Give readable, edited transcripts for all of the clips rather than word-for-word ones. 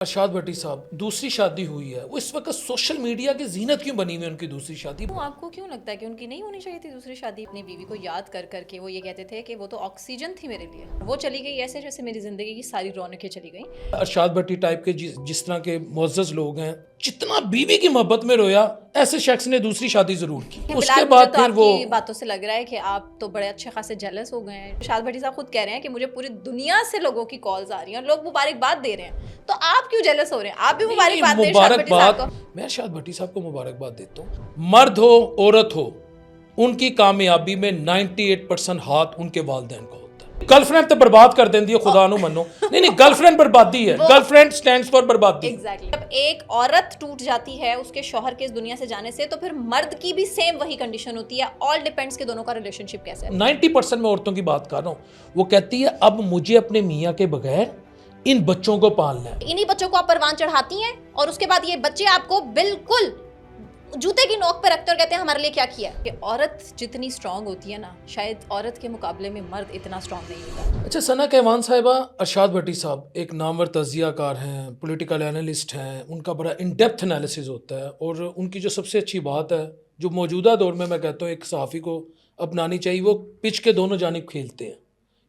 ارشاد بھٹی صاحب دوسری شادی ہوئی ہے، وہ اس وقت سوشل میڈیا کی زینت کیوں بنی ہوئی ہے ان کی دوسری شادی؟ آپ کو کیوں لگتا ہے کہ ان کی نہیں ہونی چاہیے تھی دوسری شادی؟ اپنی بیوی کو یاد کر کر کے وہ یہ کہتے تھے کہ وہ تو آکسیجن تھی میرے لیے، وہ چلی گئی ایسے جیسے میری زندگی کی ساری رونقیں چلی گئیں۔ ارشاد بھٹی ٹائپ کے جس طرح کے معزز لوگ ہیں، جتنا بیوی کی محبت میں رویا ایسے شخص نے دوسری شادی ضرور کی۔ اس کے بلال، مجھے بعد تو پھر آپ وہ کی باتوں سے لگ رہا ہے کہ آپ تو بڑے اچھے خاصے جیلس ہو گئے ہیں۔ ارشاد بھٹی صاحب خود کہہ رہے ہیں کہ مجھے پوری دنیا سے لوگوں کی کالز آ رہی ہیں اور لوگ مبارکباد دے رہے ہیں، تو آپ کیوں جیلس ہو رہے ہیں؟ آپ بھی مبارکباد دیں ارشاد بھٹی صاحب کو۔ میں ارشاد بھٹی صاحب کو مبارکباد دیتا ہوں۔ مرد ہو عورت ہو، ان کی کامیابی میں 98% ہاتھ ان کے والدین کا ہوتا ہے۔ گرل فرینڈ تو برباد کر دیں دی خدا نو منو، نہیں گرل فرینڈ بربادی ہے، گرل فرینڈ سٹینڈز فار بربادی۔ ایگزیکٹلی، جب ایک عورت ٹوٹ جاتی ہے اس کے شوہر کے اس دنیا سے جانے سے، تو پھر مرد کی بھی سیم وہی کنڈیشن ہوتی ہے۔ آل ڈیپینڈس کہ دونوں کا ریلیشن شپ کیسا ہے۔ 90% میں عورتوں کی بات کر رہا ہوں، وہ کہتی ہے اب مجھے اپنے میاں کے بغیر ان بچوں کو پالنا ہے۔ انہی بچوں کو آپ پروان چڑھاتی ہیں اور اس کے بعد یہ بچے آپ کو بالکل جوتے کی نوک پہ رکھتے اور کہتے ہیں ہمارے لیے کیا کیا ہے۔ کہ عورت جتنی سٹرونگ ہوتی ہے نا، شاید عورت کے مقابلے میں مرد اتنا سٹرونگ نہیں ہوتا۔ اچھا، ثنا کیوان صاحبہ، ارشاد بھٹی صاحب ایک نامور تجزیہ کار ہیں، پولیٹیکل انالسٹ ہیں، ان کا بڑا ان ڈیپتھ انالیسز ہوتا ہے، اور ان کی جو سب سے اچھی بات ہے جو موجودہ دور میں کہتا ہوں ایک صحافی کو اپنانی چاہیے، وہ پچ کے دونوں جانب کھیلتے ہیں،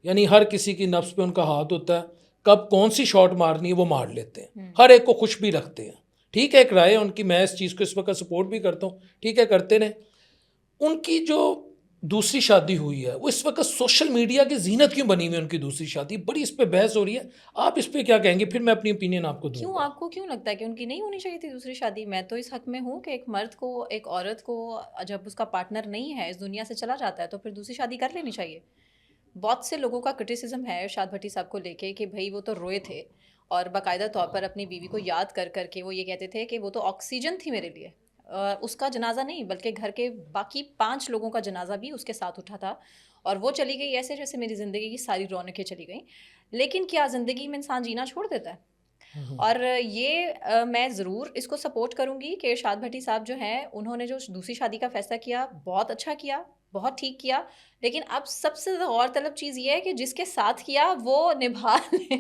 یعنی ہر کسی کی نفس پہ ان کا ہاتھ ہوتا ہے، کب کون سی شاٹ مارنی ہے وہ مار لیتے ہیں، ہر ایک کو خوش بھی رکھتے ہیں۔ ٹھیک ہے، ایک رائے ان کی، میں اس چیز کو اس وقت سپورٹ بھی کرتا ہوں، ٹھیک ہے کرتے رہیں۔ ان کی جو دوسری شادی ہوئی ہے، وہ اس وقت سوشل میڈیا کی زینت کیوں بنی ہوئی ہے ان کی دوسری شادی؟ بڑی اس پہ بحث ہو رہی ہے، آپ اس پہ کیا کہیں گے؟ پھر میں اپنی اوپینین آپ کو دوں کیوں گا۔ آپ کو کیوں لگتا ہے کہ ان کی نہیں ہونی چاہیے تھی دوسری شادی؟ میں تو اس حق میں ہوں کہ ایک مرد کو، ایک عورت کو جب اس کا پارٹنر نہیں ہے، اس دنیا سے چلا جاتا ہے، تو پھر دوسری شادی کر لینی چاہیے۔ بہت سے لوگوں کا کرٹیسزم ہے ارشاد بھٹی صاحب کو لے کے کہ بھائی وہ تو روئے تھے اور باقاعدہ طور پر اپنی بیوی کو یاد کر کر کے وہ یہ کہتے تھے کہ وہ تو آکسیجن تھی میرے لیے۔ اس کا جنازہ نہیں بلکہ گھر کے باقی 5 لوگوں کا جنازہ بھی اس کے ساتھ اٹھا تھا، اور وہ چلی گئی ایسے جیسے میری زندگی کی ساری رونقیں چلی گئیں۔ لیکن کیا زندگی میں انسان جینا چھوڑ دیتا ہے؟ اور یہ میں ضرور اس کو سپورٹ کروں گی کہ ارشاد بھٹی صاحب جو ہیں، انہوں نے جو دوسری شادی کا فیصلہ کیا بہت اچھا کیا، بہت ٹھیک کیا، لیکن اب سب سے غور طلب چیز یہ ہے کہ جس کے ساتھ کیا وہ نبھا لیں،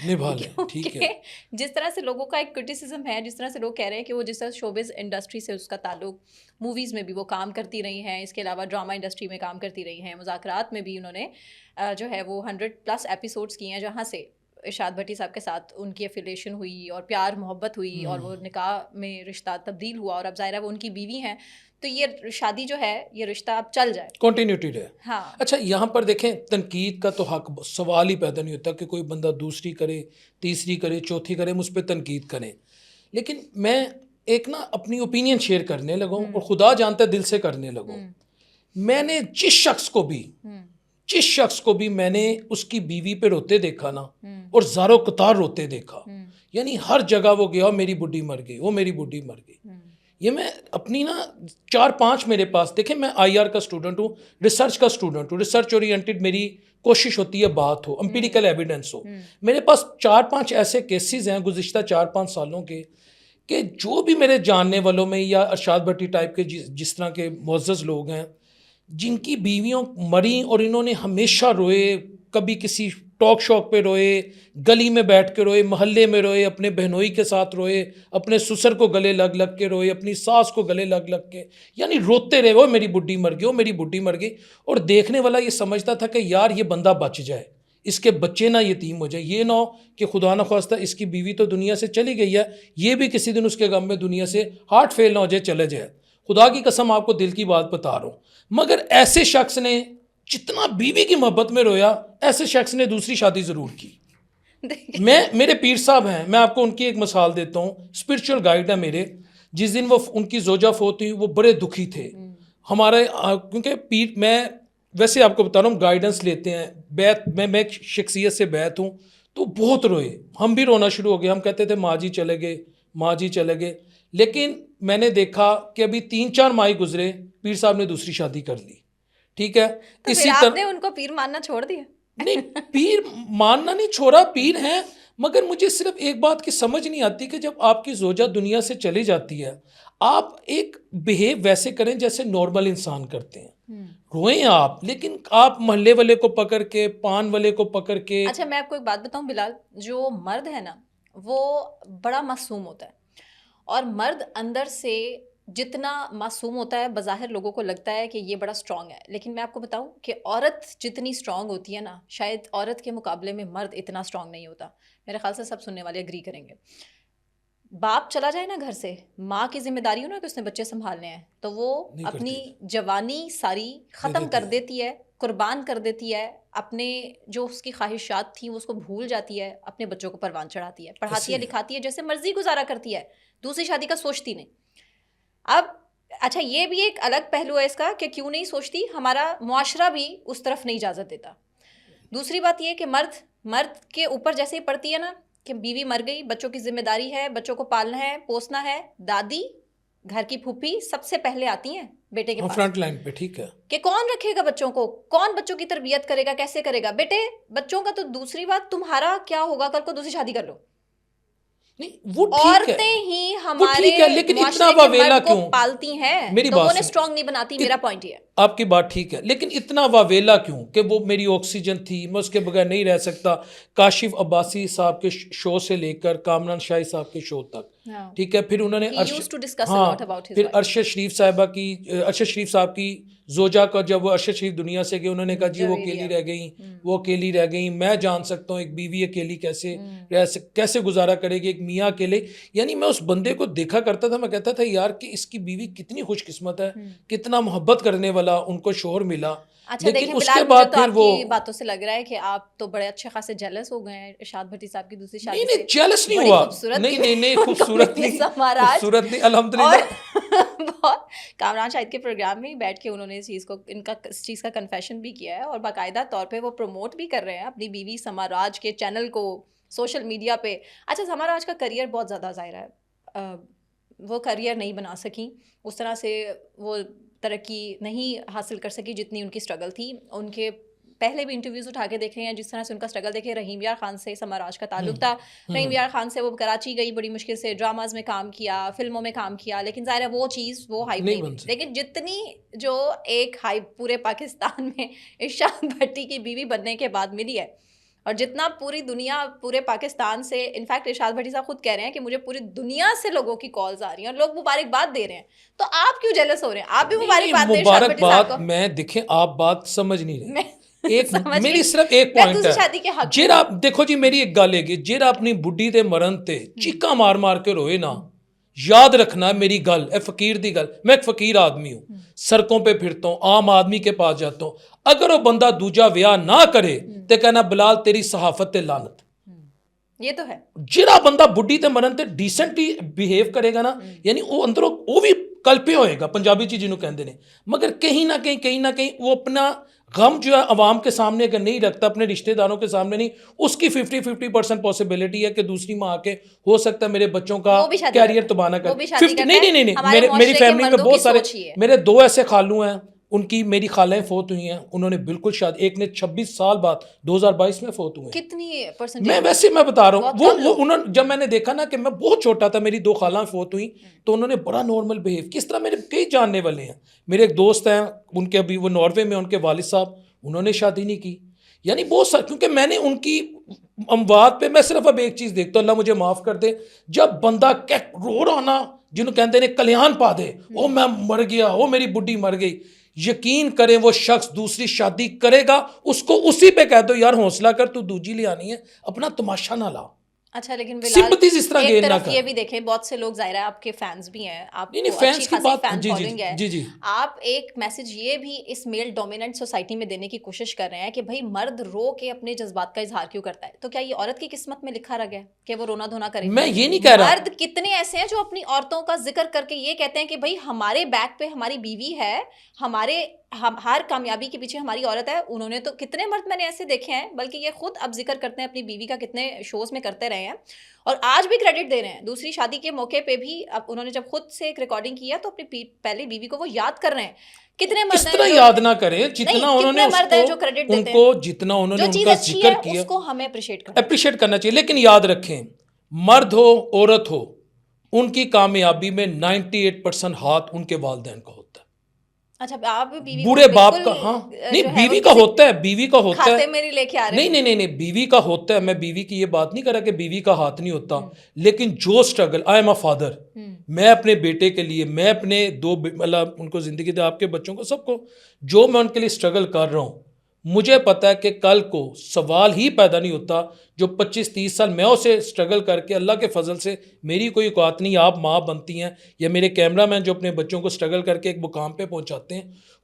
ٹھیک ہے۔ کیونکہ جس طرح سے لوگوں کا ایک کرٹیسزم ہے، جس طرح سے لوگ کہہ رہے ہیں کہ وہ جس طرح شوبز انڈسٹری سے اس کا تعلق، موویز میں بھی وہ کام کرتی رہی ہیں، اس کے علاوہ ڈرامہ انڈسٹری میں کام کرتی رہی ہیں، مذاکرات میں بھی انہوں نے جو ہے وہ 100+ ایپیسوڈز کیے ہیں جہاں سے ارشاد بھٹی صاحب کے ساتھ ان کی افیلیشن ہوئی اور پیار محبت ہوئی اور وہ نکاح میں رشتہ تبدیل ہوا، اور اب ظاہر ہے وہ ان کی بیوی ہیں، تو یہ شادی جو ہے، یہ رشتہ اب چل جائے، کنٹینیوٹی رہے۔ ہاں۔ اچھا، یہاں پر دیکھیں، تنقید کا تو حق سوال ہی پیدا نہیں ہوتا کہ کوئی بندہ دوسری کرے، تیسری کرے، چوتھی کرے، مجھ پہ تنقید کریں، لیکن میں ایک نا اپنی اوپینین شیئر کرنے لگا ہوں، اور خدا جانتا ہے دل سے کرنے لگا ہوں۔ میں نے جس شخص کو بھی میں نے اس کی بیوی پہ روتے دیکھا نا، اور زارو قطار روتے دیکھا، یعنی ہر جگہ وہ گیا میری بڈھی مر گئی، وہ میری بڈھی مر گئی۔ یہ میں اپنی نا 4-5 میرے پاس، دیکھیں میں IR کا اسٹوڈنٹ ہوں، ریسرچ کا اسٹوڈنٹ ہوں، ریسرچ اورینٹڈ میری کوشش ہوتی ہے، بات ہو، امپیریکل ایویڈنس ہو۔ میرے پاس 4-5 ایسے کیسز ہیں گزشتہ 4-5 سالوں کے، کہ جو بھی میرے جاننے والوں میں یا ارشاد بھٹی ٹائپ کے جس طرح کے معزز لوگ ہیں، جن کی بیویوں مریں اور انہوں نے ہمیشہ روئے، کبھی کسی ٹاک شوک پہ روئے، گلی میں بیٹھ کے روئے، محلے میں روئے، اپنے بہنوئی کے ساتھ روئے، اپنے سسر کو گلے لگ لگ کے روئے، اپنی ساس کو گلے لگ لگ کے، یعنی روتے رہے، وہ میری بڈھی مر گئی، وہ میری بڈھی مر گئی، اور دیکھنے والا یہ سمجھتا تھا کہ یار یہ بندہ بچ جائے، اس کے بچے نہ یتیم ہو جائے، یہ نہ ہو کہ خدا نہ خواستہ اس کی بیوی تو دنیا سے چلی گئی ہے، یہ بھی کسی دن اس کے غم میں دنیا سے ہارٹ فیل نہ ہو جائے، چلے جائے۔ خدا کی قسم آپ کو دل کی بات بتا رہا ہوں، مگر ایسے شخص نے جتنا بیوی کی محبت میں رویا، ایسے شخص نے دوسری شادی ضرور کی۔ میرے پیر صاحب ہیں، میں آپ کو ان کی ایک مثال دیتا ہوں، اسپرچل گائیڈ ہے میرے، جس دن وہ ان کی زوجہ فوت ہوئی وہ بڑے دکھی تھے ہمارے، کیونکہ پیر، میں ویسے آپ کو بتا رہا ہوں گائیڈنس لیتے ہیں، بیت میں ایک شخصیت سے بیت ہوں، تو بہت روئے، ہم بھی رونا شروع ہو گئے، ہم کہتے تھے ماں جی چلے گئے، ماں جی چلے گئے، لیکن میں نے دیکھا کہ ابھی 3-4 ماہ گزرے، پیر صاحب نے دوسری شادی کر لی، ٹھیک ہے۔ اسی طرح آپ نے ان کو پیر ماننا چھوڑ دیا؟ نہیں، پیر ماننا نہیں چھوڑا، پیر ہیں، مگر مجھے صرف ایک بات کی سمجھ نہیں آتی کہ جب آپ کی زوجہ دنیا سے چلی جاتی ہے، آپ ایک بہیو ویسے کریں جیسے نارمل انسان کرتے ہیں، روئیں آپ، لیکن آپ محلے والے کو پکڑ کے، پان والے کو پکڑ کے۔ اچھا، میں آپ کو ایک بات بتاؤں بلال، جو مرد ہے نا وہ بڑا معصوم ہوتا ہے, اور مرد اندر سے جتنا معصوم ہوتا ہے بظاہر لوگوں کو لگتا ہے کہ یہ بڑا اسٹرانگ ہے, لیکن میں آپ کو بتاؤں کہ عورت جتنی اسٹرانگ ہوتی ہے نا, شاید عورت کے مقابلے میں مرد اتنا اسٹرانگ نہیں ہوتا. میرے خیال سے سب سننے والے اگری کریں گے. باپ چلا جائے نا گھر سے, ماں کی ذمہ داری ہو نا کہ اس نے بچے سنبھالنے ہیں, تو وہ اپنی جوانی ساری ختم کر دیتی ہے, قربان کر دیتی ہے, اپنے جو اس کی خواہشات تھیں وہ اس کو بھول جاتی ہے, اپنے بچوں کو پروان چڑھاتی ہے, پڑھاتی ہے, لکھاتی ہے, جیسے مرضی گزارا کرتی ہے, دوسری شادی کا سوچتی نہیں. اب اچھا یہ بھی ایک الگ پہلو ہے اس کا کہ کیوں نہیں سوچتی, ہمارا معاشرہ بھی اس طرف نہیں اجازت دیتا. دوسری بات یہ کہ مرد کے اوپر جیسے ہی پڑتی ہے نا کہ بیوی مر گئی, بچوں کی ذمہ داری ہے, بچوں کو پالنا ہے, پوسنا ہے, دادی گھر کی پھوپھی سب سے پہلے آتی ہیں بیٹے کے پاس فرنٹ لائن پہ, ٹھیک ہے, کہ کون رکھے گا بچوں کو, کون بچوں کی تربیت کرے گا, کیسے کرے گا بیٹے بچوں کا. تو دوسری بات, تمہارا کیا ہوگا کل کو دوسری شادی کر لو. عورتیں ہی ہمارے معاشرے کے مرد کو پالتی ہیں, تو وہ انہیں اسٹرانگ نہیں بناتی. میرا پوائنٹ یہ ہے. آپ کی بات ٹھیک ہے, لیکن اتنا واویلا کیوں کہ وہ میری آکسیجن تھی, میں اس کے بغیر نہیں رہ سکتا. کاشف عباسی صاحب کے شو سے لے کر کامران شاہی صاحب کے شو تک, ٹھیک ہے, پھر انہوں نے پھر ارشد شریف صاحب کی زوجہ کا, جب وہ ارشد شریف دنیا سے گئے, انہوں نے کہا جی وہ اکیلی رہ گئیں, میں جان سکتا ہوں ایک بیوی اکیلی کیسے گزارا کرے گی, ایک میاں اکیلے. یعنی میں اس بندے کو دیکھا کرتا تھا, میں کہتا تھا یار کہ اس کی بیوی کتنی خوش قسمت ہے, کتنا محبت کرنے والا ان کو شوہر ملا. اچھا لیکن اس کے بعد پھر وہ باتوں سے لگ رہا ہے کہ آپ تو بڑے اچھے خاصے جیلس ہو گئے ہیں ارشاد بھٹی صاحب کی دوسری شادی سے. نہیں جیلس نہیں ہوا, نہیں خوبصورت نہیں الحمدللہ. کامران شاہد کے پروگرام میں ہی بیٹھ کے انہوں نے اس چیز کا کنفیشن بھی کیا ہے, اور باقاعدہ طور پہ وہ پروموٹ بھی کر رہے ہیں اپنی بیوی سما راج کے چینل کو سوشل میڈیا پہ. اچھا سما راج کا کریئر بہت زیادہ ظاہر ہے, وہ کریئر نہیں بنا سکی, اس طرح سے وہ ترقی نہیں حاصل کر سکی جتنی ان کی اسٹرگل تھی. ان کے پہلے بھی انٹرویوز اٹھا کے دیکھے ہیں, جس طرح سے ان کا اسٹرگل دیکھے. رحیم یار خان سے سما راج کا تعلق تھا, رحیم یار خان سے وہ کراچی گئی, بڑی مشکل سے ڈراماز میں کام کیا, فلموں میں کام کیا, لیکن ظاہر ہے وہ چیز وہ ہائپ نہیں بنی. لیکن جتنی جو ایک ہائپ پورے پاکستان میں ارشاد بھٹی کی بیوی بننے کے بعد ملی ہے, اور جتنا پوری دنیا پورے پاکستان سے, انفیکٹ ارشاد بھٹی صاحب خود کہہ رہے ہیں کہ مجھے پوری دنیا سے لوگوں کی کالز آ رہی ہیں اور لوگ مبارکباد دے رہے ہیں, تو آپ کیوں جیلس ہو رہے ہیں؟ آپ بھی مبارکباد دیں ارشاد بھٹی صاحب کو. میں دیکھیں آپ بات سمجھ نہیں رہے, ایک میری صرف ایک پوائنٹ ہے, جیر آپ دیکھو جی میری ایک گل ہے کہ جیر اپنی بڈھی تے مرن تے چیکا مار مار کے روئے نا, یاد رکھنا ہے میری گل, اے فقیر دی گل, میں ایک فقیر آدمی ہوں, سڑکوں پہ پھرتا ہوں, عام آدمی کے پاس جاتا ہوں, اگر وہ بندہ دوجا ویاہ نہ کرے تے کہنا بلال تیری صحافت تے لعنت. یہ تو ہے, جڑا بندہ بڈھی تے مرن تے ڈیسنٹلی بیہیو کرے گا نا, یعنی وہ اندروں وہ بھی کلپے ہوئے گا, پنجابی چیز جنہوں کہندے نے, مگر کہیں نہ کہیں وہ اپنا غم جو ہے عوام کے سامنے اگر نہیں رکھتا, اپنے رشتہ داروں کے سامنے نہیں, اس کی 50% پاسبلٹی ہے کہ دوسری ماں آ کے ہو سکتا ہے میرے بچوں کا کیریئر تباہ نہ کرے. نہیں, میری فیملی میں بہت سارے, میرے 2 ایسے خالو ہیں, ان کی میری خالیں فوت ہوئی ہیں, انہوں نے بالکل شادی, ایک نے 26 سال بعد 2022 میں فوت ہوئے. کتنی پرسنٹ؟ میں ویسے میں بتا رہا ہوں, وہ انہوں جب میں نے دیکھا نا کہ میں بہت چھوٹا تھا, میری 2 خالہ فوت ہوئی, تو انہوں نے بڑا نارمل بیہیو. کس طرح میرے کئی جاننے والے ہیں, میرے ایک دوست ہیں, ان کے ابھی وہ ناروے میں, ان کے والد صاحب, انہوں نے شادی نہیں کی. یعنی بہت سارے, کیونکہ میں نے ان کی اموات پہ میں صرف اب ایک چیز دیکھتا ہوں, اللہ مجھے معاف کر دے, جب بندہ رو رہا نا, جنہوں کہتے ہیں کلیان پا دے, او میں مر گیا, او میری بڈھی مر گئی, یقین کریں وہ شخص دوسری شادی کرے گا, اس کو اسی پہ کہہ دو یار حوصلہ کر, تو دوجی لے آنی ہے, اپنا تماشا نہ لا. اچھا لیکن ایک طرف یہ بھی دیکھیں, بہت سے لوگ ظاہر ہے آپ کے فینس بھی ہیں, آپ کو اچھی خاصی فین فالوئنگ ہے, آپ ایک میسج یہ بھی اس میل ڈومیننٹ سوسائٹی میں دینے کی کوشش کر رہے ہیں کہ بھائی مرد رو کے اپنے جذبات کا اظہار کیوں کرتا ہے, تو کیا یہ عورت کی قسمت میں لکھا رہ گیا کہ وہ رونا دھونا کرے؟ میں یہ نہیں کہہ رہا. مرد کتنے ایسے ہیں جو اپنی عورتوں کا ذکر کر کے یہ کہتے ہیں کہ بھائی ہمارے بیک پہ ہماری بیوی ہے, ہر کامیابی کے پیچھے ہماری عورت ہے. انہوں نے تو کتنے مرد میں نے ایسے دیکھے ہیں, بلکہ یہ خود اب ذکر کرتے ہیں اپنی بیوی کا, کتنے شوز میں کرتے رہے ہیں, اور آج بھی کریڈٹ دے رہے ہیں. دوسری شادی کے موقع پہ بھی اب انہوں نے جب خود سے ایک ریکارڈنگ کیا تو اپنی پہلی بیوی کو وہ یاد کر رہے ہیں. کتنے مرد کس طرح یاد نہ کریں, جتنا انہوں نے مرد ہیں جو کریڈٹ دیتے ہیں, ان کو جتنا انہوں نے ان کا ذکر کیا اس کو ہمیں اپریشیٹ کرنا چاہیے. لیکن یاد رکھیں, مرد ہو عورت ہو, ان کی کامیابی میں 98% ہاتھ ان کے والدین کا ہوتا ہے. اچھا آپ بیوی بوڑھے باپ کا, ہاں نہیں بیوی کا ہوتا ہے, بیوی کا ہوتا ہے, کھاتے میری لے کے آ رہے ہیں. نہیں بیوی کا ہوتا ہے. میں بیوی کی یہ بات نہیں کر رہا کہ بیوی کا ہاتھ نہیں ہوتا, لیکن جو struggle, I am a father, میں اپنے بیٹے کے لیے, میں اپنے دو مطلب ان کو زندگی دے, آپ کے بچوں کو, سب کو, جو میں ان کے لیے اسٹرگل کر رہا ہوں, مجھے پتا ہے کہ کل کو سوال ہی پیدا نہیں ہوتا جو 25-30 سال میں اسے اسٹرگل کر کے, اللہ کے فضل سے میری کوئی اوقات نہیں, آپ ماں بنتی ہیں یا میرے کیمرہ مین جو اپنے بچوں کو اسٹرگل کر کے ایک مقام پہ پہنچاتے ہیں,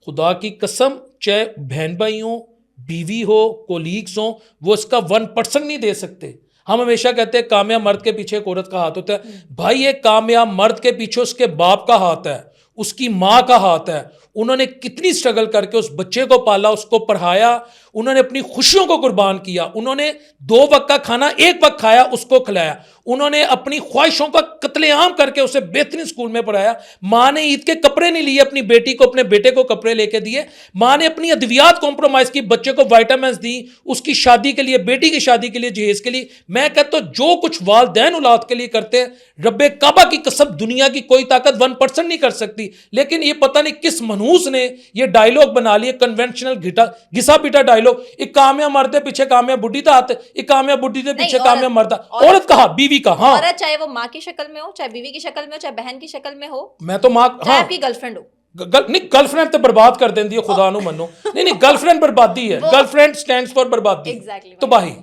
خدا کی قسم چاہے بہن بھائی ہوں, بیوی ہو, کولیگس ہوں, وہ اس کا 1% نہیں دے سکتے. ہم ہمیشہ کہتے ہیں کامیاب مرد کے پیچھے ایک عورت کا ہاتھ ہوتا ہے. بھائی ایک کامیاب مرد کے پیچھے اس کے باپ کا ہاتھ ہے, اس کی ماں کا ہاتھ ہے. انہوں نے کتنی اسٹرگل کر کے اس بچے کو پالا, اس کو پڑھایا, انہوں نے اپنی خوشیوں کو قربان کیا, انہوں نے 2 وقت کا کھانا 1 وقت کھایا, اس کو کھلایا, انہوں نے اپنی خواہشوں کا قتل عام کر کے اسے بہترین اسکول میں پڑھایا. ماں نے عید کے کپڑے نہیں لیے اپنی بیٹی کو, اپنے بیٹے کو کپڑے لے کے دیے. ماں نے اپنی ادویات کمپرومائز کی, بچے کو وائٹامنس دی, اس کی شادی کے لیے, بیٹی کی شادی کے لیے, جہیز کے لیے. میں کہتا ہوں جو کچھ والدین اولاد کے لیے کرتے ہیں, رب کعبہ کی قسم دنیا کی کوئی طاقت 1% نہیں کر سکتی. لیکن یہ پتہ نہیں کس منحوس نے یہ ڈائلوگ بنا لیے, کنونشنل گھسا پیٹا ڈائلوگ, ایک کامیاب مرد پیچھے کامیاب بڈھی تھا, ایک کامیاب بڈھی کے پیچھے کامیاب مرد. عورت کہا, بیوی کا, ہاں عورت چاہے وہ ماں کی شکل میں ہو, چاہے بیوی کی شکل میں ہو, چاہے بہن کی شکل میں ہو, میں تو ماں, چاہے آپ کی گرل فرینڈ ہو. نہیں گرل فرینڈ تو برباد کر دیں دی, خدا نو منو, نہیں گرل فرینڈ بربادی ہے, گرل فرینڈ سٹینڈز فار بربادی, تباہی.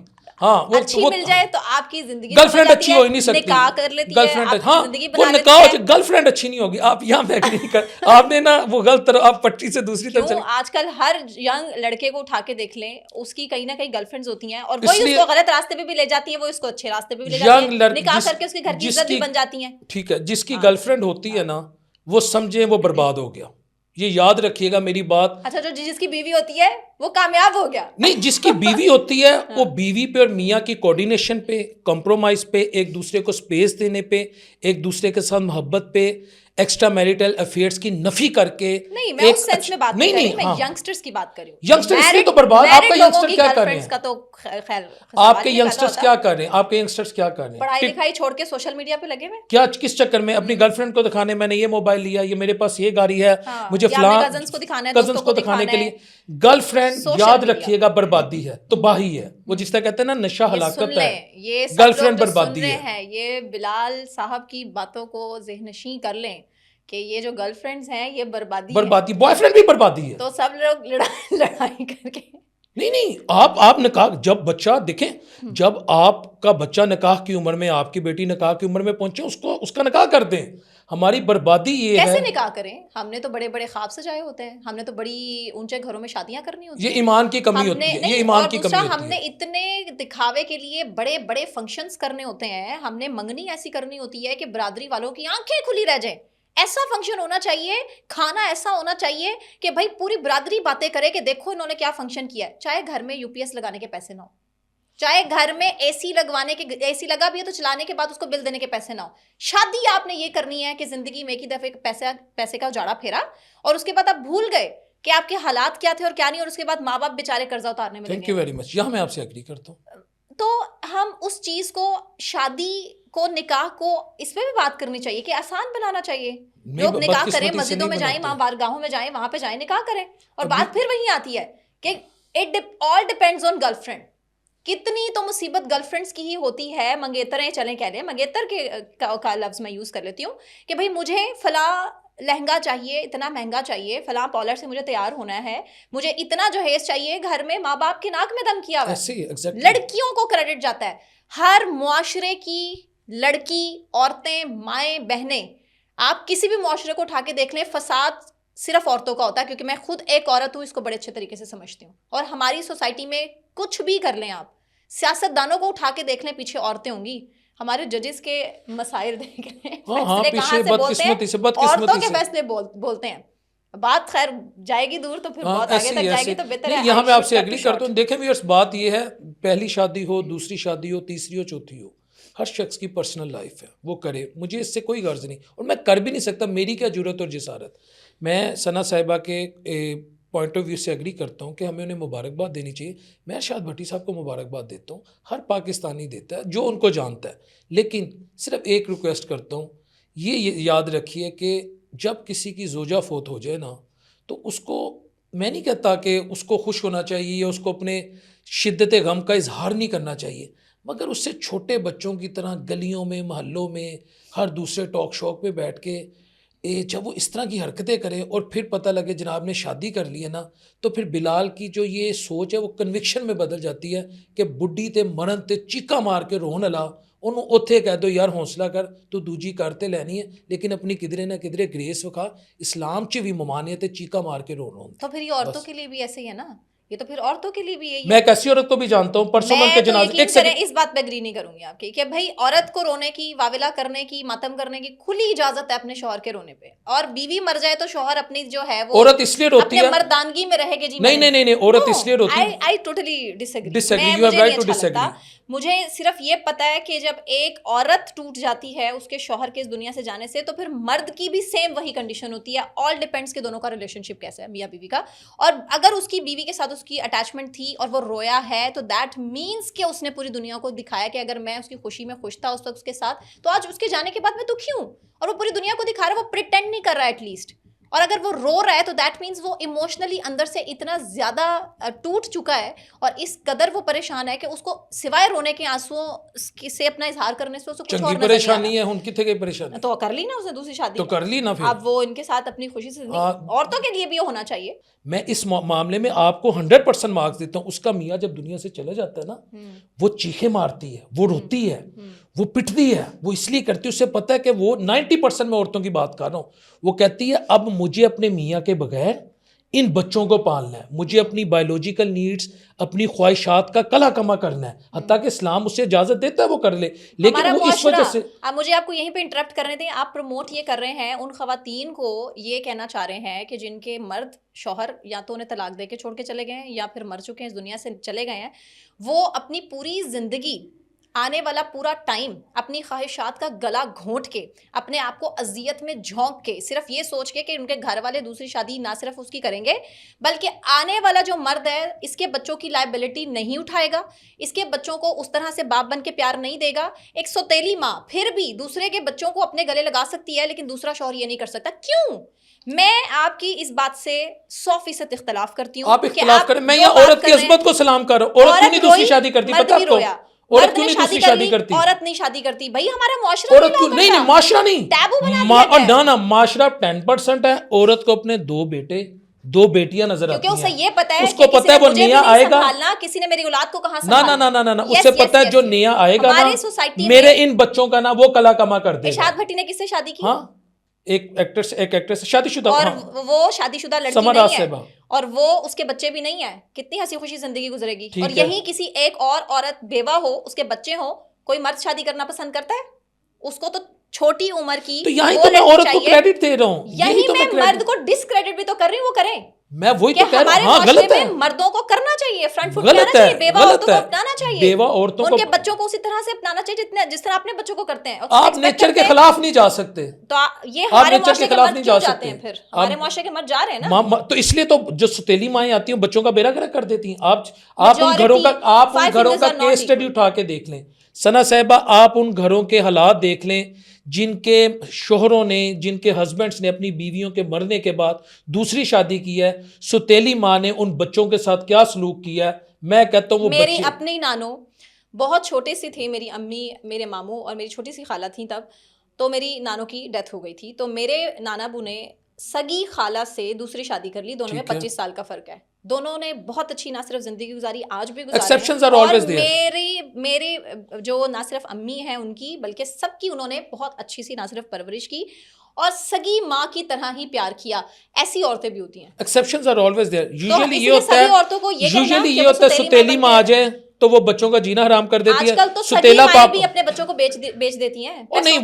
ہاں اچھی مل جائے تو آپ کی زندگی گرل فرینڈ اچھی ہو ہی نہیں سکتی, نکاح کر لیتی گرل ہے, فرینڈ, آپ ہاں کی زندگی وہ بنا نکاح لیتی ہے. گرل فرینڈ اچھی نہیں ہوگی. آپ یہاں بیٹھ نہیں کر, آپ نے نا وہ غلط طرح آپ پٹی سے دوسری طرف چلے. آج کل ہر ینگ لڑکے کو اٹھا کے دیکھ لیں, اس کی کہیں نہ کہیں گرل فرینڈز ہوتی ہیں, اور وہی اس کو غلط راستے پہ بھی لے جاتی ہیں, وہ اس کو اچھے راستے پہ بھی لے جاتی ہیں, نکاح کر کے اس کے گھر کی عزت بھی بن جاتی ہیں. ٹھیک ہے, جس کی گرل فرینڈ ہوتی ہے نا, وہ سمجھیں وہ برباد ہو گیا. یہ یاد رکھیے گا میری بات. اچھا, جو جس کی بیوی ہوتی ہے وہ کامیاب ہو گیا. نہیں, جس کی بیوی ہوتی ہے وہ بیوی پہ اور میاں کی کوارڈینیشن پہ, کمپرومائز پہ, ایک دوسرے کو سپیس دینے پہ, ایک دوسرے کے ساتھ محبت پہ, ایکسٹرا میریٹل افیئرس کی نفی کر کے. نہیں میں اس سینس میں بات نہیں کر رہی, میں ینگسٹرز کی بات کر رہی ہوں. ینگسٹر اس لیے تو برباد. آپ کا ینگسٹر کیا کر رہے ہیں, آپ کے ینگسٹرز کیا کر رہے ہیں, آپ کے ینگسٹرز کیا کر رہے ہیں, پڑھائی لکھائی چھوڑ کے سوشل میڈیا پہ لگے ہوئے, کیا کس چکر میں, اپنی گرل فرینڈ کو دکھانے, میں نے یہ موبائل لیا, یہ میرے پاس یہ گاڑی ہے, مجھے فلاں کزنس کو دکھانے کے لیے. گرل فرینڈ یاد رکھیے گا بربادی ہے, تباہی ہے. وہ جس طرح کہتے ہیں نا نشہ ہلاکت ہے, گرل فرینڈ بربادی ہے. یہ بلال صاحب کی باتوں کو ذہن نشین کر لیں کہ یہ جو گرل فرینڈز ہیں یہ بربادی, بوائے فرینڈ بھی بربادی ہے. تو سب لوگ لڑائی کر کے, نہیں آپ نکاح, جب بچہ دیکھیں, جب آپ کا بچہ نکاح کی عمر میں, آپ کی بیٹی نکاح کی عمر میں پہنچے, اس کا نکاح کر دیں. ہماری بربادی یہ ہے. کیسے نکاح کریں, ہم نے تو بڑے بڑے خواب سجائے ہوتے ہیں, ہم نے تو بڑی اونچے گھروں میں شادیاں کرنی ہوتی ہیں. یہ ایمان کی کمی ہوتی ہے, یہ ایمان کی کمی ہوتی ہے. ہم نے اتنے دکھاوے کے لیے بڑے بڑے فنکشنز کرنے ہوتے ہیں, ہم نے منگنی ایسی کرنی ہوتی ہے کہ برادری والوں کی آنکھیں کھلی رہ جائیں. ایسا فنکشن ہونا چاہیے, کھانا ایسا ہونا چاہیے کہ بھائی پوری برادری باتیں کرے کہ دیکھو انہوں نے کیا فنکشن کیا ہے. چاہے گھر میں یو پی ایس لگانے کے پیسے نہ ہو, چاہے گھر میں اے سی لگوانے کے, اے سی لگا بھی ہے تو چلانے کے بعد اس کو بل دینے کے پیسے نہ ہو. شادی آپ نے یہ کرنی ہے کہ زندگی میں ایک ہی دفعہ پیسے کا اجاڑا پھیرا, اور اس کے بعد آپ بھول گئے کہ آپ کے حالات کیا تھے اور کیا نہیں, اور اس کے بعد ماں باپ بیچارے قرضہ اتارنے میں لگے. تھینک یو ویری مچ, یہاں میں آپ سے ایگری کرتا ہوں. تو ہم اس چیز کو, شادی کو, نکاح کو, اس پہ بھی بات کرنی چاہیے کہ آسان بنانا چاہیے. لوگ نکاح کریں, مسجدوں میں جائیں, ماں بارگاہوں میں جائیں, وہاں پہ جائیں, نکاح کریں. اور بات پھر وہی آتی ہے کہ it all depends on girl friend. کتنی تو مصیبت گرل فرینڈس کی ہی ہوتی ہے, منگیتریں چلیں کہہ لیں, منگیتر کا لفظ میں یوز کر لیتی ہوں کہ بھائی مجھے فلاں لہنگا چاہیے, اتنا مہنگا چاہیے, فلاں پارلر سے مجھے تیار ہونا ہے, مجھے اتنا جہیز چاہیے. گھر میں ماں باپ کی ناک میں دم کیا ہوا ہے, لڑکیوں کو کریڈٹ جاتا ہے. ہر معاشرے کی لڑکی, عورتیں, مائیں, بہنیں, آپ کسی بھی معاشرے کو اٹھا کے دیکھ لیں, فساد صرف عورتوں کا ہوتا ہے. کیونکہ میں خود ایک عورت ہوں, اس کو بڑے اچھے طریقے سے سمجھتی ہوں. اور ہماری سوسائٹی میں کچھ بھی کر لیں آپ, سیاست دانوں کو اٹھا کے دیکھ لیں, پیچھے عورتیں ہوں گی. ہمارے ججز کے مسائل دیکھ لیں, فیصلے کہاں سے بولتے ہیں, عورتوں کے فیصلے بولتے ہیں. بات خیر جائے گی دور تو پھر بہت آگے تک جائے گی, تو بہتر ہے. یہاں میں آپ سے ایگری کرتا ہوں. دیکھیں ویئرس, بات یہ ہے, پہلی شادی ہو, دوسری شادی ہو, تیسری ہو, چوتھی ہو, ہر شخص کی پرسنل لائف ہے, وہ کرے, مجھے اس سے کوئی غرض نہیں, اور میں کر بھی نہیں سکتا. میری کیا ضرورت اور جسارت. میں ثنا صاحبہ کے پوائنٹ آف ویو سے ایگری کرتا ہوں کہ ہمیں انہیں مبارکباد دینی چاہیے. میں ارشاد بھٹی صاحب کو مبارکباد دیتا ہوں, ہر پاکستانی دیتا ہے جو ان کو جانتا ہے. لیکن صرف ایک ریکویسٹ کرتا ہوں, یہ یاد رکھیے کہ جب کسی کی زوجہ فوت ہو جائے نا, تو اس کو میں نہیں کہتا کہ اس کو خوش ہونا چاہیے یا اس کو اپنے شدت غم کا اظہار نہیں کرنا چاہیے، مگر اس سے چھوٹے بچوں کی طرح گلیوں میں، محلوں میں، ہر دوسرے ٹاک شوک پہ بیٹھ کے جب وہ اس طرح کی حرکتیں کرے اور پھر پتہ لگے جناب نے شادی کر لی ہے نا، تو پھر بلال کی جو یہ سوچ ہے وہ کنوکشن میں بدل جاتی ہے کہ بڈھی تے مرن تے چیکا مار کے رون الا انہوں اوتھے کہہ دو یار حوصلہ کر تو دوجی کرتے لینی ہے، لیکن اپنی کدرے نہ کدرے گریس وکھا، اسلام چ بھی ممانعت ہے چیکا مار کے رون تو پھر یہ عورتوں کے لیے بھی ایسے ہی ہے نا، یہ تو پھر عورتوں کے لیے بھی یہی ہے. میں ایک ایسی عورت کو بھی جانتا ہوں پرسوں من کے جنازے ایک سیکنڈ اس بات پہ اگری نہیں کروں گی آپ کی کہ بھائی عورت کو رونے کی، واویلا کرنے کی، ماتم کرنے کی کھلی اجازت ہے اپنے شوہر کے رونے پہ، اور بیوی مر جائے تو شوہر اپنی جو ہے وہ عورت اس لیے روتی ہے مردانگی میں رہے گی. جی نہیں عورت اس لیے روتی ہے. I totally disagree. You have right to disagree. مجھے صرف یہ پتا ہے کہ جب ایک عورت ٹوٹ جاتی ہے اس کے شوہر کے اس دنیا سے جانے سے، تو پھر مرد کی بھی سیم وہی کنڈیشن ہوتی ہے. آل ڈیپینڈس کہ دونوں کا ریلیشن شپ کیسا ہے میاں بیوی کا، اور اگر اس کی بیوی کے ساتھ اس کی اٹیچمنٹ تھی اور وہ رویا ہے تو دیٹ مینس کہ اس نے پوری دنیا کو دکھایا کہ اگر میں اس کی خوشی میں خوش تھا اس وقت اس کے ساتھ، تو آج اس کے جانے کے بعد میں دکھی ہوں. اور وہ پوری دنیا کو دکھا رہا ہے، وہ پریٹینڈ نہیں کر رہا ہے ایٹ لیسٹ. اور اگر وہ رو رہا ہے تو دیٹ مینس وہ ایموشنلی اندر سے اتنا زیادہ ٹوٹ چکا ہے اور اس قدر وہ پریشان ہے کہ اس کو سوائے رونے کے آنسوؤں سے اپنا اظہار کرنے سے کچھ اور پریشانی ہے. ان کی تھے کہ پریشانی تو کر لی نا اس نے دوسری شادی، تو کر لی نا. اب وہ ان کے ساتھ اپنی خوشی سے عورتوں کے لیے بھی ہونا چاہیے. میں اس معاملے میں آپ کو 100% مارکس دیتا ہوں. اس کا میاں جب دنیا سے چلا جاتا ہے نا، وہ چیخیں مارتی ہے، وہ روتی ہے، وہ پٹتی ہے. وہ اس لیے کرتی ہے، اسے پتہ ہے کہ وہ 90% میں عورتوں کی بات کر رہا ہوں. وہ کہتی ہے اب مجھے اپنے میاں کے بغیر ان بچوں کو پالنا ہے، مجھے اپنی بایولوجیکل نیڈز، اپنی خواہشات کا کلا کما کرنا ہے. حتیٰ کہ اسلام اسے اجازت دیتا ہے وہ کر لے، لیکن وہ اس وجہ سے. اب مجھے آپ کو یہیں پہ انٹرپٹ کرنے دیں. آپ پروموٹ یہ کر رہے ہیں ان خواتین کو، یہ کہنا چاہ رہے ہیں کہ جن کے مرد شوہر یا تو انہیں طلاق دے کے چھوڑ کے چلے گئے ہیں یا پھر مر چکے ہیں، اس دنیا سے چلے گئے ہیں، وہ اپنی پوری زندگی، آنے والا پورا ٹائم اپنی خواہشات کا گلا گھونٹ کے، اپنے آپ کو اذیت میں جھونک کے، صرف یہ سوچ کے کہ ان کے گھر والے دوسری شادی نہ صرف اس کی کریں گے بلکہ آنے والا جو مرد ہے اس کے بچوں کی لائبلٹی نہیں اٹھائے گا، اس کے بچوں کو اس طرح سے باپ بن کے پیار نہیں دے گا. ایک سوتیلی ماں پھر بھی دوسرے کے بچوں کو اپنے گلے لگا سکتی ہے لیکن دوسرا شوہر یہ نہیں کر سکتا. کیوں؟ میں آپ کی اس بات سے 100% اختلاف کرتی ہوں. آپ اختلاف کریں، میں یہ عورت کی عظمت کو سلام کر رہا ہوں. عورت کیوں نہیں دوسری شادی کرتی؟ پتہ آپ کو عورت کیوں نہیں دوسری شادی کرتی؟ عورت نہیں شادی کرتی. بھائی ہمارا معاشرہ عورت کیوں نہیں، معاشرہ نہیں، ٹیبو بنا دیا ہے. نہ معاشرہ 10% ہے. عورت کو اپنے 2 بیٹے 2 بیٹیاں نظر آتی ہیں، کیونکہ اسے یہ پتا ہے اس کو پتا ہے وہ نیا آئے گا. کسی نے میری اولاد کو کہاں سنبھالنا؟ نہ اسے پتا ہے جو نیا آئے گا نا میرے ان بچوں کا نا وہ کلا کما کر دے گا. ارشاد بھٹی نے کس سے شادی کی؟ ہاں ایک ایکٹریس شادی شدہ، اور وہ شادی شدہ لڑکی نہیں ہے اور وہ اس کے بچے بھی نہیں ہیں. کتنی ہنسی خوشی زندگی گزرے گی. اور یہی کسی ایک اور عورت بیوہ ہو، اس کے بچے ہوں، کوئی مرد شادی کرنا پسند کرتا ہے؟ اس کو تو چھوٹی عمر کی، تو یہی تو میں عورت کو کریڈٹ دے رہا ہوں، یہی میں مرد کو ڈسکریڈٹ بھی تو کر رہی ہوں. وہ کریں، میں وہی تو کہہ رہا ہوں. ہاں غلط ہے، مردوں کو کرنا چاہیے، فرنٹ فٹ پہ آنا چاہیے، بیوہ عورتوں کو اپنانا چاہیے، بیوہ عورتوں کو ان کے بچوں کو اسی طرح سے اپنانا چاہیے جس طرح اپنے بچوں کو کرتے ہیں. آپ نیچر کے خلاف نہیں جا سکتے. تو یہ ہمارے معاشرے کے مرد کیوں جاتے ہیں؟ پھر ہمارے معاشرے کے مرد جا رہے ہیں نا. تو اس لیے تو جو ستیلی مائیں آتی ہیں بچوں کا بیڑا گرک کر دیتی ہیں. آپ ان گھروں کا کیس اسٹڈی اٹھا کے دیکھ لیں ثنا صاحبہ. آپ ان گھروں کے حالات دیکھ لیں جن کے شوہروں نے، جن کے ہسبینڈس نے اپنی بیویوں کے مرنے کے بعد دوسری شادی کی ہے. ستیلی ماں نے ان بچوں کے ساتھ کیا سلوک کیا ہے. میں کہتا ہوں وہ میری اپنی نانو بہت چھوٹے سی تھی، میری امی، میرے ماموں اور میری چھوٹی سی خالہ تھیں تب. تو میری نانو کی ڈیتھ ہو گئی تھی، تو میرے نانا بو نے سگی خالہ سے دوسری شادی کر لی. دونوں میں 25 سال کا فرق ہے. دونوں نے بہت اچھی نہ صرف زندگی گزاری، آج بھی گزاری. میری جو نہ صرف امی ہیں ان کی، بلکہ سب کی انہوں نے بہت اچھی سی نہ صرف پرورش کی اور سگی ماں کی طرح ہی پیار کیا. ایسی عورتیں بھی ہوتی ہیں. Exceptions are always there. Usually یہ ہوتا ہے ستیلی ماں آ جائے تو وہ بچوں کا جینا حرام کر دیتی ہے. آج کل تو ستیلا باپ بھی اپنے بچوں کو بیچ دیتی ہیں. اور نہیں،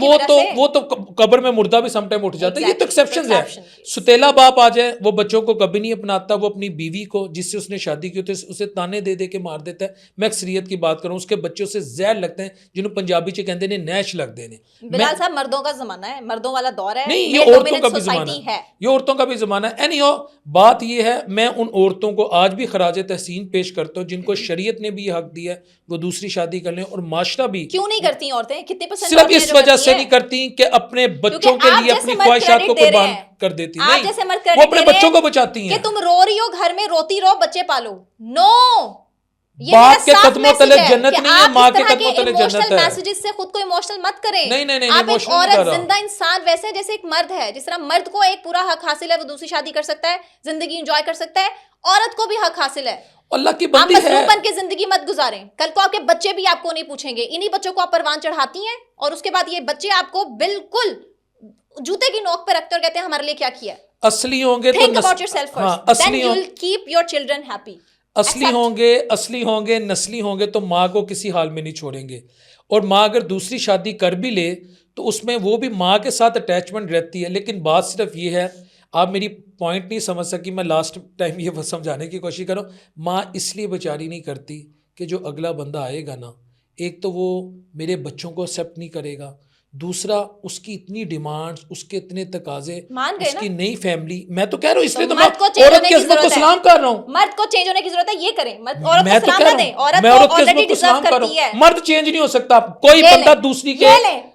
وہ تو قبر میں مردہ بھی سم ٹائم اٹھ جاتا ہے. یہ تو ایکسیپشنز ہے. ستیلا باپ آ جائے وہ بچوں کو کبھی نہیں اپناتا. وہ اپنی بیوی کو جس سے اس نے شادی کی ہوتی ہے اسے تانے دے دے کے مار دیتا ہے. میں اکثریت کی بات کروں، اس کے بچوں سے زہر لگتے ہیں جنہوں پنجابی چ کہتے ہیں نیش لگ دینے. بلال صاحب مردوں کا زمانہ ہے، مردوں والا دور ہے. نہیں، یہ عورتوں کا بھی زمانہ ہے. یہ عورتوں کا بھی زمانہ ہے. اینی ہو، بات یہ ہے میں ان عورتوں کو آج بھی خراج تحسین پیش کرتا ہوں جن کو شریعت نے بھی حق حق دیا ہے وہ دوسری شادی کر لیں. اور معاشرہ بھی کیوں نہیں کرتی عورتیں؟ کتنے پرسنٹ صرف اس وجہ سے نہیں کرتی کہ اپنے بچوں کے لیے اپنی خواہشات کو قربان کر دیتی. نہیں, وہ اپنے بچوں کو بچاتی ہیں. کہ تم رو رہی ہو گھر میں, روتی رہو, بچے پالو. نو, باپ کے قدموں تلے جنت نہیں ہے, ماں کے قدموں تلے جنت ہے. میسجز سے خود کو ایموشنل مت کریں. نہیں, آپ ایک عورت زندہ انسان ویسے جیسے ایک مرد ہے, جس طرح مرد کو ایک پورا حق حاصل ہے, وہ دوسری شادی کر سکتا ہے, زندگی انجوائے کر سکتا ہے, عورت کو بھی حق حاصل ہے. اللہ کی آپ بندی ہے. مظلوم بن کے زندگی مت گزاریں. کل کو آپ کے بچے بھی آپ کو نہیں پوچھیں گے. انہی بچوں کو آپ پروان چڑھاتی ہیں اور اس کے بعد یہ بچے آپ کو بالکل جوتے کی نوک پہ رکھتے اور کہتے ہیں ہمارے لیے کیا کیا ہے. اصلی ہوں گے Think about yourself first. Then you'll keep your children happy. اصلی ہوں گے نسلی ہوں گے تو ماں کو کسی حال میں نہیں چھوڑیں گے. اور ماں اگر دوسری شادی کر بھی لے تو اس میں وہ بھی ماں کے ساتھ اٹیچمنٹ رہتی ہے. لیکن بات صرف یہ ہے, آپ میری پوائنٹ نہیں سمجھ سکی, میں لاسٹ ٹائم یہ سمجھانے کی کوشش کروں. ماں اس لیے بیچاری نہیں کرتی کہ جو اگلا بندہ آئے گا نا, ایک تو وہ میرے بچوں کو ایکسیپٹ نہیں کرے گا, دوسرا اس کی اتنی ڈیمانڈز, اس کے اتنے تقاضے, اس کی نئی فیملی. میں تو کہہ رہا ہوں, اس لیے تو میں عورت کی عظمت کو سلام کر رہا ہوں. مرد کو چینج ہونے کی ضرورت ہے, یہ کریں. عورت کو سلام نہ دیں, عورت میں عورت کی عظمت کو سلام کر رہا ہوں. مرد چینج نہیں ہو سکتا. کوئی بندہ دوسری کے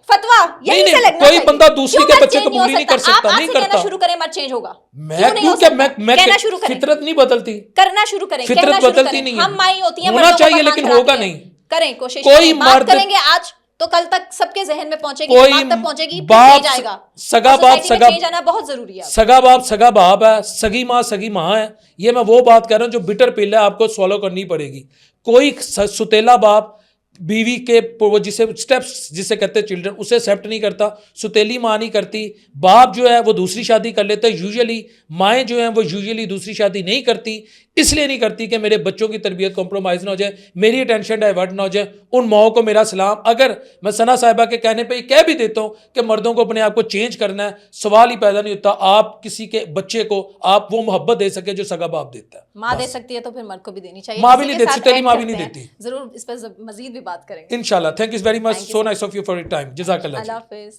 فتوا یہی سے لگنا, کوئی بندہ دوسری کے بچے قبول نہیں کر سکتا. نہیں کرتا. شروع کریں مرد چینج ہوگا. میں فطرت نہیں بدلتی, کرنا شروع کریں. فطرت بدلتی نہیں ہے. ہم مائی ہوتی ہیں, ہونا چاہیے لیکن ہوگا نہیں. کریں کوشش, کوئی بات کریں گے آج تو کل تک سب کے ذہن میں پہنچے گی, دماغ تک پہنچے گی, پھر جائے گا. سگا باپ چینج آنا بہت ضروری ہے. سگا باپ سگا باپ ہے, سگی ماں ہے. یہ میں وہ بات کر رہا ہوں جو بٹر پل ہے, آپ کو سوالو کرنی پڑے گی. کوئی ستیلا باپ بیوی کے جسے سٹیپس جسے کہتے ہیں چلڈرن, اسے ایکسیپٹ نہیں کرتا. ستیلی ماں نہیں کرتی. باپ جو ہے وہ دوسری شادی کر لیتا ہے یوزلی. مائیں جو ہیں وہ یوزلی دوسری شادی نہیں کرتی. اس لیے نہیں کرتی کہ میرے بچوں کی تربیت کمپرومائز نہ ہو جائے, میری اٹینشن ڈائیورٹ نہ ہو جائے. ان ماؤں کو میرا سلام. اگر میں ثنا صاحبہ کے کہنے پہ یہ کہہ بھی دیتا ہوں کہ مردوں کو اپنے آپ کو چینج کرنا ہے, سوال ہی پیدا نہیں ہوتا آپ کسی کے بچے کو آپ وہ محبت دے سکے جو سگا باپ دیتا ہے. ماں دے سکتی ہے تو پھر مرد کو بھی دینی چاہیے. ماں بھی نہیں دیتی, تیری ماں بھی نہیں دیتی. ضرور اس پر مزید بھی بات کریں گے انشاءاللہ. Thank you very much, so nice of you for your time. جزاک اللہ. اللہ حافظ.